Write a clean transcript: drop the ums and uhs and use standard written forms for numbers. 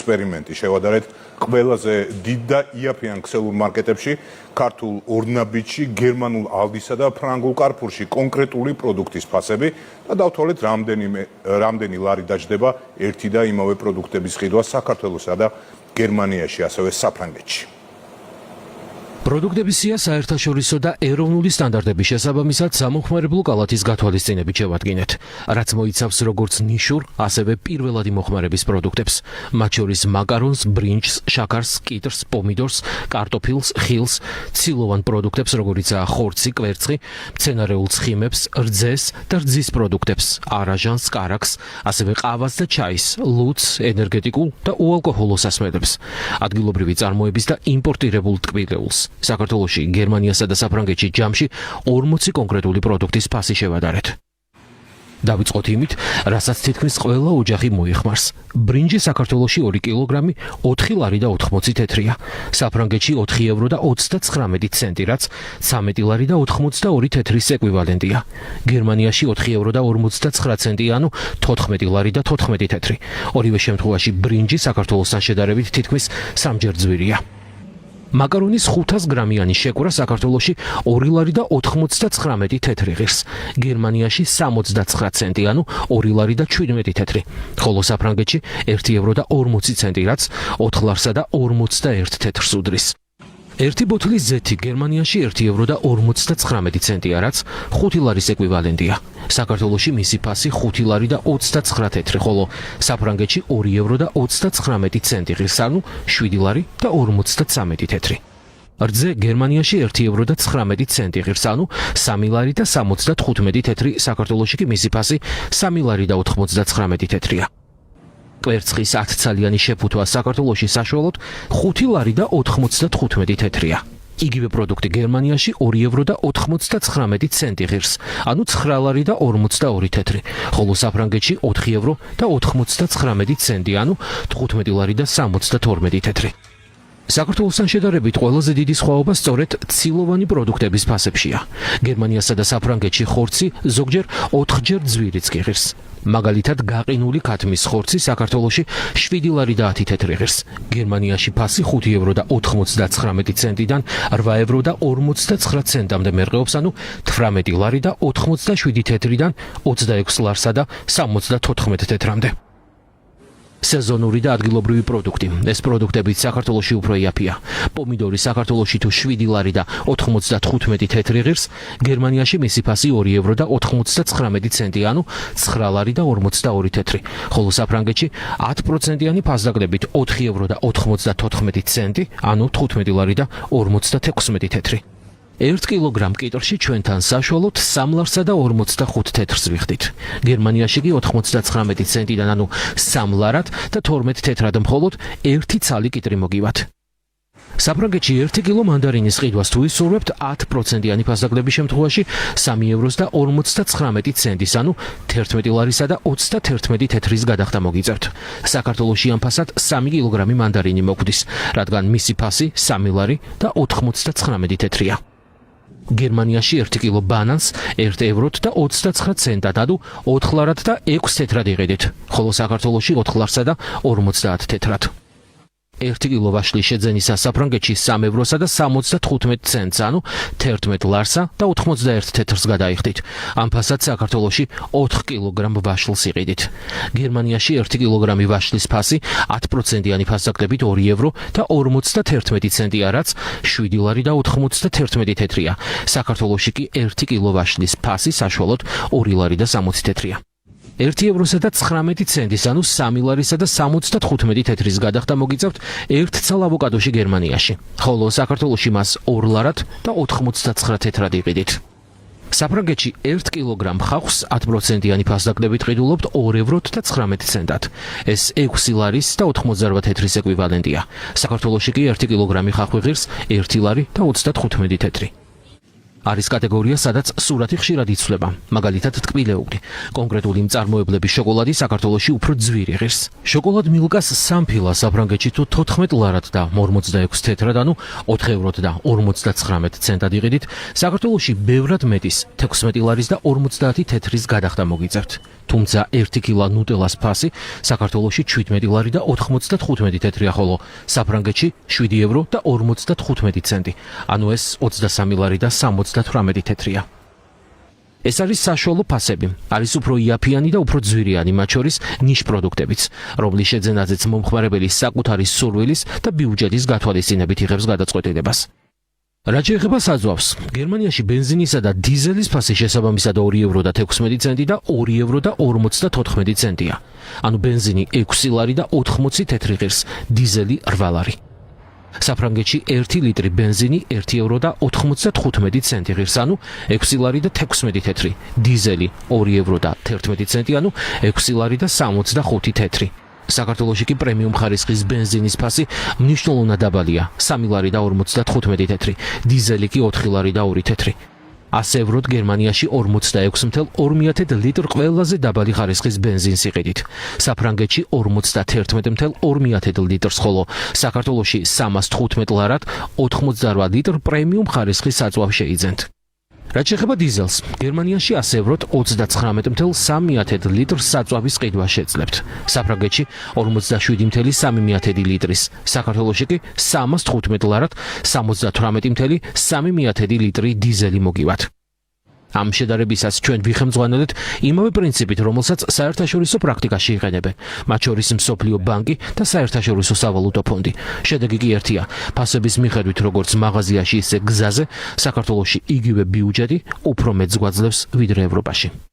ექსპერიმენტი შევადარეთ ყველაზე დიდ და იაფიან ქსელურ მარკეტებში, ქართულ ორნაბიჯში, გერმანულ ალდისა და ფრანგულ კარფურში კონკრეტული პროდუქტის ფასები და დავთვალეთ რამდენი ლარი დაჯდება ერთი და იმავე პროდუქტების ყიდვა საქართველოსა და გერმანიაში, ასევე საფრანგეთში. პროდუქტების სია საერთაშორისო და ეროვნული სტანდარტების შესაბამისად სამოხმარებლო კალათის გათვალისწინებით შევადგინეთ, რაც მოიცავს როგორც ნიშურ, ასევე პირველადი მოხმარების პროდუქტებს, მათ შორის მაკარონს, ბრინჯს, შაქარს, კიტრს, პომიდორს, კარტოფილს, ხილს, ცილოვან პროდუქტებს, როგორიცაა ხორცი, კვერცხი, მცენარეულ ცხიმებს, რძეს და რძის პროდუქტებს, არაჟანს, კარაქს, ასევე ყავას და ჩაის, ლუდს, ენერგეტიკულ და უალკოჰოლო სასმელებს, ადგილობრივი წარმოების და იმპორტირებულ ტკბილეულს. საქართველოში, გერმანიასა და საფრანგეთში ჯამში 40 კონკრეტული პროდუქტის ფასი შევადარეთ. დავიწყოთ იმით, რასაც თითქმის ყველა ოჯახი მოიხმარს. ბრინჯი საქართველოში 2 კილოგრამი 4 ლარი და 80 თეთრია. საფრანგეთში 4 ევრო და 39 ცენტი, რაც 13 ლარი და 82 თეთრის ეკვივალენტია. გერმანიაში 4 ევრო და 59 ცენტი, ანუ 14 ლარი და 14 თეთრი. ორივე შემთხვევაში ბრინჯი საქართველოსთან შედარებით თითქმის 3-ჯერ ძვირია. მაკარონის 500 გრამიანი შეკვრა საქართველოში 2 ლარი და 99 თეთრი ღირს. გერმანიაში 69 ცენტი, ანუ 2 ლარი და 17 თეთრი. ხოლო საფრანგეთში 1 ევრო და 40 ცენტი, რაც 4 ლარსა და 51 თეთრს უდრის. ერთი ბოთლის ზეთი გერმანიაში 1 ევრო და 59 ცენტია, რაც 5 ლარის ეკვივალენტია. საქართველოში მისი ფასი 5 ლარი და 29 თეთრი, ხოლო საფრანგეთში 2 ევრო და 39 ცენტი ღირს, ანუ 7 ლარი და 53 თეთრი. რძე გერმანიაში 1 ევრო და 19 ცენტი ღირს, ანუ 3 ლარი და 75 თეთრი, საქართველოში კი მისი ფასი 3 ლარი და 99 თეთრია. კვერცხის 10 ცალიანი შეფუთვა საქართველოში საშუალოდ 5 ლარი და 95 თეთრია. იგივე პროდუქტი გერმანიაში 2 ევრო და 99 ცენტი ღირს, ანუ 9 ლარი და 42 თეთრი, ხოლო საფრანგეთში 4 ევრო და 99 ცენტი, ანუ 15 ლარი და 72 თეთრი. საქართველოსთან შედარებით ყველაზე დიდი სხვაობა სწორედ ცილოვანი პროდუქტების ფასებშია. გერმანიასა და საფრანგეთში ხორცი ზოგჯერ 4-ჯერ ძვირიც კი ღირს. მაგალითად, გაყინული ქათმის ხორცი საქართველოში 7 ლარი და 10 თეთრი ღირს. გერმანიაში ფასი 5 ევრო და 99 ცენტიდან 8 ევრო და 59 ცენტამდე მერყეობს, ანუ 18 ლარი და 87 თეთრიდან 26 ლარსა და 74 თეთრამდე. სეზონური და ადგილობრივი პროდუქტი. ეს პროდუქტებიც საქართველოში უფრო იაფია. პომიდორი საქართველოში თუ 7 ლარი და 95 თეთრი ღირს, გერმანიაში მისი ფასი 2 ევრო და 99 ცენტი, ანუ 9 ლარი და 42 თეთრი. ხოლო საფრანგეთში 10%-იანი ფასდაგდებით 4 ევრო და 94 ცენტი, ანუ 15 ლარი და 56 თეთრი. 1 კილოგრამ კიტრში ჩვენთან საშუალოდ 3 ლარსა და 45 თეთრს ვიხდით. გერმანიაში კი 99 ცენტიდან, ანუ 3 ლარად და 12 თეთრად მხოლოდ 1 ცალი კიტრი მოგივათ. საფრანგეთში 1 კილო მანდარინის ყიდვას თუ ისურვებთ 10%-იანი ფასდაგდების შემთხვევაში 3 ევროს და 59 ცენტის, ანუ 11 ლარისა და 31 თეთრის გადახდა მოგიწევთ. საქართველოში ამ ფასად 3 კილოგრამი მანდარინი მოგვდის, რადგან მისი ფასი 3 ლარი და 99 თეთრია. გერმანიაში 1 კილო ბანანს 1 ევროთ და 29 ცენტად, ანუ 4 ლარად და 6 თეთრად იყიდით, ხოლო საქართველოში 4 ლარსა და 50 თეთრად. 1 კილო ვაშლის შეძენისა საფრანგეთში 3 ევროსა და 75 ცენტს, ანუ 11 ლარსა და 81 თეთრს გადაიხდით. ამ ფასად საქართველოში 4 კილოგრამ ვაშლს იყიდით. გერმანიაში 1 კილოგრამი ვაშლის ფასი 10%-იანი ფასდაგდებით 2 ევრო და 51 ცენტია, რაც 7 ლარი და 91 თეთრია. საქართველოში კი 1 კილო ვაშლის ფასი საშუალოდ 2 ლარი და 60 თეთრია. 1 ევროსა და 19 ცენტის, ანუ 3 ლარისა და 75 თეთრის გადახდა მოგიწევთ 1 ცალ ავოკადოში გერმანიაში, ხოლო საქართველოში მას 2 ლარად და 89 თეთრად იყიდით. საფრანგეთში 1 კილოგრამ ხავხს 10%-იანი ფასდაგდებით ყიდულობთ 2 ევროთ და 19 ცენტად. ეს 6 ლარის და 88 თეთრის ეკვივალენტია. საქართველოში კი 1 კილოგრამი ხახვი ღირს 1 ლარი და 35 თეთრი. არის კატეგორია, სადაც სურათი ხშირად იცვლება, მაგალითად ტკბილეული. კონკრეტული მწარმოებლების შოკოლადი საქართველოში უფრო ძვირი ღირს. შოკოლად მილკას სამფილა საფრანგეთში თუ 14 ლარად და 46 თეთრად, ანუ 4 ევროთ და 59 ცენტად იყიდით, საქართველოში ბევრად მეტის 16 ლარის და 50 თეთრის გადახდა მოგიწევთ. თუმცა 1 კილა ნუტელას ფასი საქართველოში 17 ლარი და 95 თეთრია, ხოლო საფრანგეთში 7 ევრო და 55 ცენტი, ანუ ეს 23 ლარი და 78 თეთრია. ეს არის საშუალო ფასები, არის უფრო იაფიანი და უფრო ძვირიანი, მათ შორის ნიშ პროდუქტებიც, რომლის შეძენაზეც მომხმარებელი საკუთარი სურვილის და ბიუჯეტის გათვალისწინებით იღებს გადაწყვეტილებას. რაც შეეხება საძვავს, გერმანიაში ბენზინისა და დიზელის ფასი შესაბამისად 2 ევრო და 16 ცენტი და 2 ევრო და 54 ცენტია. ანუ ბენზინი 6 ლარი და 80 თეთრი ღირს, დიზელი 8 ლარი. საფრანგეთში 1 ლიტრი ბენზინი 1 ევრო და 95 ცენტი ღირს, ანუ 6 ლარი და 16 თეთრი, დიზელი 2 ევრო და 11 ცენტი, ანუ 6 ლარი და 65 თეთრი. საქართველოში კი პრემიუმ ხარისხის ბენზინის ფასი მნიშვნელოვნად დაბალია, 3 ლარი და 55 თეთრი, დიზელი კი 4 ლარი და 2 თეთრი. 100 ევროდ გერმანიაში 46.2 ლიტრ ყველაზე დაბალი ხარისხის ბენზინს იყიდით. საფრანგეთში 51.2 ლიტრს, ხოლო საქართველოში 315 ლარად 88 ლიტრ პრემიუმ ხარისხის საწვავს შეიძენთ. რაც შეეხება დიზელს, გერმანიაში 100 ევროთ 39.3 ლიტრ საწვავის ყიდვა შეძლებთ. საფრანგეთში 47.3 ლიტრის, საქართველოში კი 315 ლარად 78.3 ლიტრი დიზელი მოგივათ. ამ შედარებისას ჩვენ ვიხემძღვანელეთ იმავე პრინციპით, რომელსაც საერთაშორისო პრაქტიკაში იყენებენ, მათ შორის მსოფლიო ბანკი და საერთაშორისო სავალუტო ფონდი. შედეგი კი ერთია, ფასების მიხედვით როგორც მაღაზიაში, ისე გზაზე, საქართველოში იგივე ბიუჯეტი უფრო მეტს გვაძლევს ვიდრე ევროპაში.